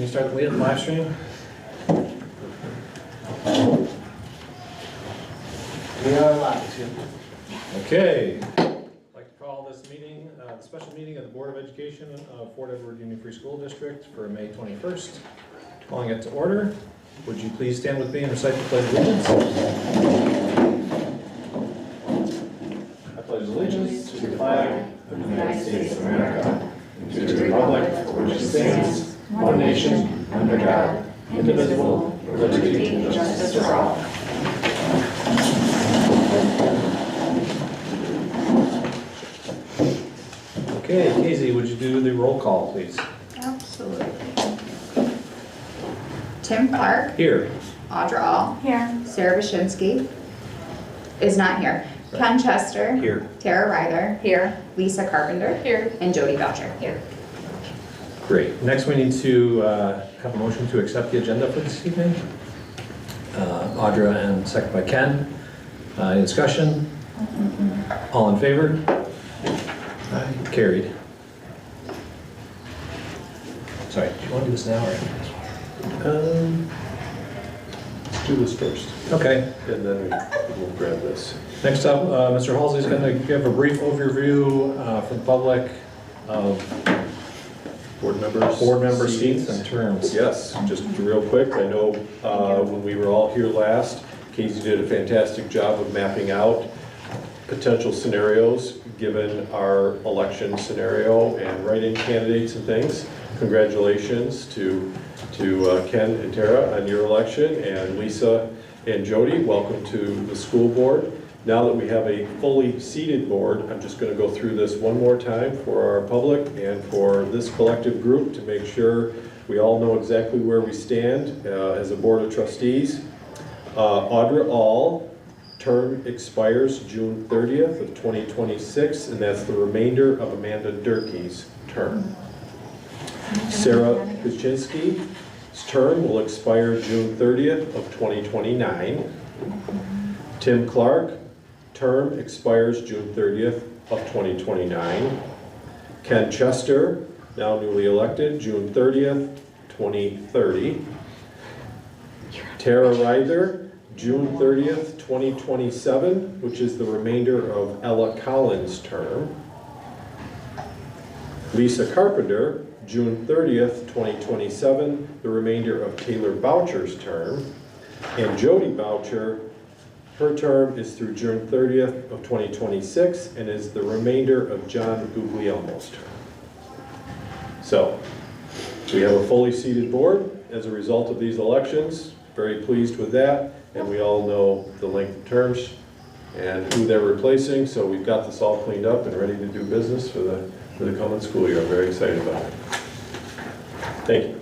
Can you start the live stream? We are live. Okay. I'd like to call this meeting, the special meeting of the Board of Education of Fort Edward Union Free School District for May 21st. Calling it to order. Would you please stand with me and recite the Pledge of Allegiance? I pledge allegiance to the flag of the United States of America, and to the republic for which it stands, one nation, under God, indivisible, with liberty and justice for all. Okay, Casey, would you do the roll call, please? Absolutely. Tim Clark. Here. Audra All. Here. Sarah Bashinsky is not here. Right. Ken Chester. Here. Tara Ryther. Here. Lisa Carpenter. Here. And Jody Boucher. Here. Great. Next, we need to have a motion to accept the agenda for this evening. Audra and second by Ken. Any discussion? All in favor? Aye. Carried. Sorry, do you want to do this now or? Let's do this first, Okay. and then we'll grab this. Next up, Mr. Halsey is going to give a brief overview for the public of Board members. board member seats and terms. Yes, just real quick, I know when we were all here last, Casey did a fantastic job of mapping out potential scenarios given our election scenario and write-in candidates and things. Congratulations to Ken and Tara on your election, and Lisa and Jody, welcome to the school board. Now that we have a fully seated board, I'm just going to go through this one more time for our public and for this collective group to make sure we all know exactly where we stand as a board of trustees. Audra All, term expires June 30th of 2026, and that's the remainder of Amanda Durkee's term. Sarah Kuczynski's term will expire June 30th of 2029. Tim Clark, term expires June 30th of 2029. Ken Chester, now newly elected, June 30th, 2030. Tara Ryther, June 30th, 2027, which is the remainder of Ella Collins' term. Lisa Carpenter, June 30th, 2027, the remainder of Taylor Boucher's term. And Jody Boucher, her term is through June 30th of 2026 and is the remainder of John Guglielmo's term. So, we have a fully seated board as a result of these elections. Very pleased with that, and we all know the length of terms and who they're replacing, so we've got this all cleaned up and ready to do business for the coming school year. I'm very excited about it. Thank you.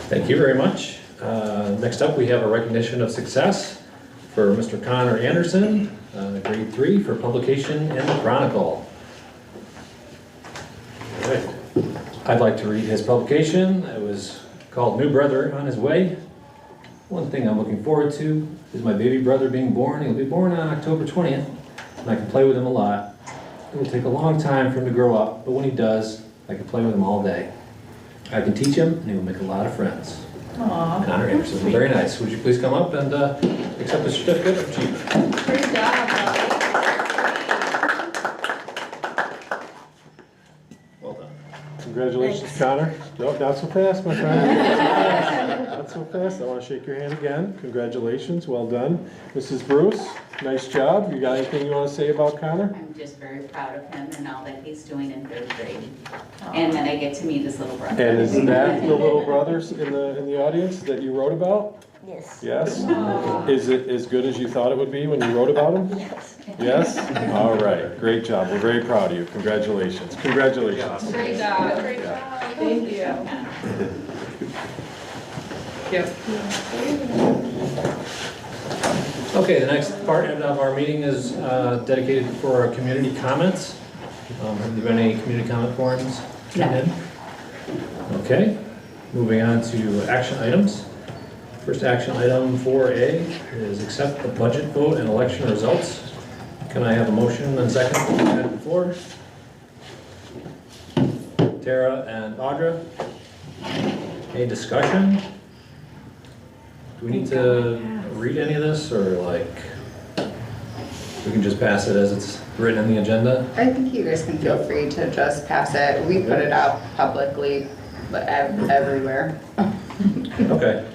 Thank you very much. Next up, we have a recognition of success for Mr. Connor Anderson, grade 3 for publication in the Chronicle. All right. I'd like to read his publication. It was called New Brother on His Way. One thing I'm looking forward to is my baby brother being born. He'll be born on October 20th, and I can play with him a lot. It will take a long time for him to grow up, but when he does, I can play with him all day. I can teach him, and he will make a lot of friends. Aww. Connor Anderson, very nice. Would you please come up and accept the certificate of achievement? Great job, Well done. Congratulations, Connor. Nope, not so fast, my friend. Not so fast. I want to shake your hand again. Congratulations, well done. Mrs. Bruce, nice job. You got anything you want to say about Connor? I'm just very proud of him and all that he's doing in 3rd grade. And then I get to meet his little brother. And is that the little brothers in the audience that you wrote about? Yes. Yes? Is it as good as you thought it would be when you wrote about him? Yes. Yes? All right, great job. We're very proud of you. Congratulations. Congratulations. Great job. Great job. Thank you. Okay, the next part of our meeting is dedicated for our community comments. Have there been any community comment forums? No. Okay, moving on to action items. First action item 4A is accept the budget vote and election results. Can I have a motion and second to the floor? Tara and Audra. Any discussion? Do we need to read any of this, or like, we can just pass it as it's written in the agenda? I think you guys can feel free to just pass it. We put it out publicly, but everywhere. Okay.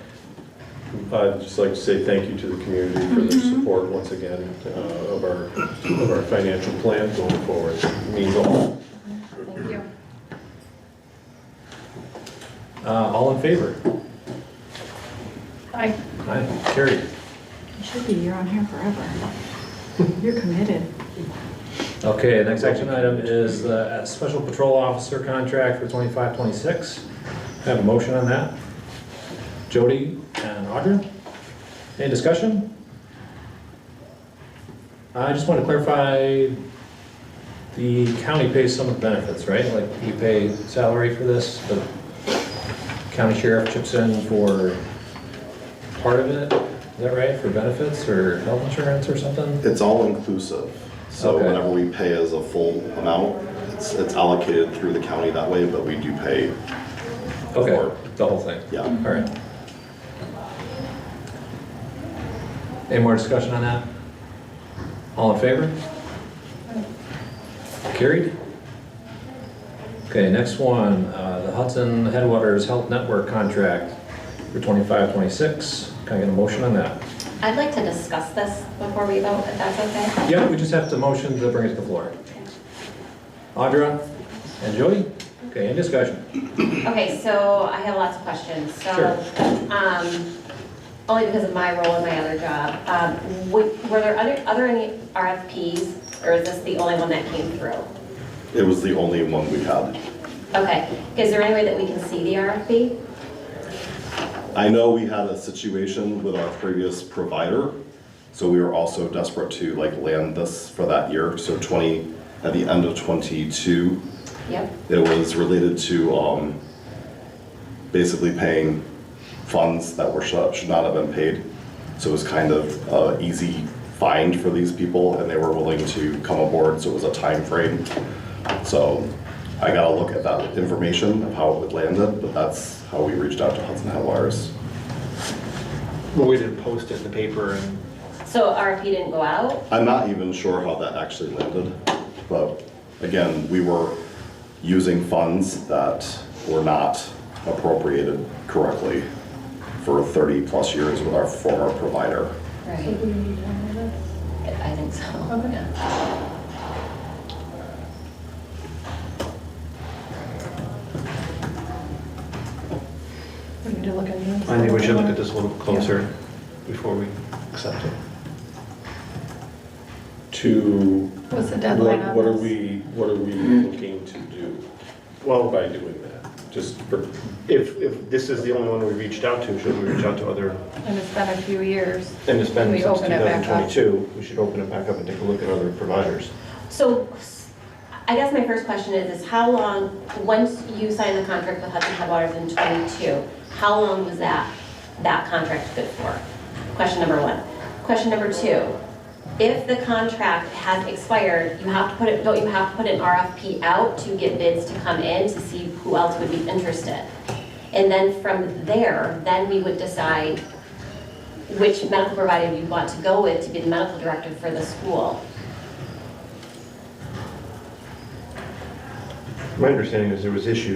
I'd just like to say thank you to the community for their support once again of our financial plan going forward. It means a lot. Thank you. All in favor? I Aye, carried. should be, you're on here forever. You're committed. Okay, next action item is the Special Patrol Officer contract for 25-26. Have a motion on that? Jody and Audra? Any discussion? I just want to clarify, the county pays some of the benefits, right? Like, we pay salary for this, but county sheriff chips in for part of it? Is that right, for benefits or health insurance or something? It's all inclusive. So Okay. whenever we pay as a full amount, it's allocated through the county that way, but we do pay. Okay, for- the whole thing? Yeah. All right. Any more discussion on that? All in favor? Carried? Okay, next one, the Hudson Headwaters Health Network contract for 25-26. Can I get a motion on that? I'd like to discuss this before we vote, if that's okay. Yeah, we just have to motion to bring it to the floor. Audra and Jody? Okay, any discussion? Okay, so I have lots of questions. So, Sure. only because of my role in my other job, were there other any RFPs, or is this the only one that came through? It was the only one we had. Okay, is there any way that we can see the RFP? I know we had a situation with our previous provider, so we were also desperate to like land this for that year. So at the end of 22, Yep. it was related to basically paying funds that should not have been paid. So it was kind of an easy find for these people, and they were willing to come aboard, so it was a time frame. So I gotta look at that information of how it landed, but that's how we reached out to Hudson Headwaters. Well, we didn't post it in the paper and So RFP didn't go out? I'm not even sure how that actually landed, but again, we were using funds that were not appropriated correctly for 30 plus years with our former provider. Right. I think so, yeah. We need to look at this. I think we should look at this a little closer before we accept it. To, What's the deadline on what are this? we looking to do Well, by doing that? Just for, if this is the only one we reached out to, should we reach out to other, And it's been a few years. and it's been We since open it back up. 2022, we should open it back up and take a look at other providers. So I guess my first question is how long, once you signed the contract with Hudson Headwaters in '22, how long was that contract good for? Question number one. Question number two, if the contract has expired, don't you have to put an RFP out to get bids to come in to see who else would be interested? And then from there, then we would decide which medical provider you want to go with to be the medical director for the school. My understanding is there was issues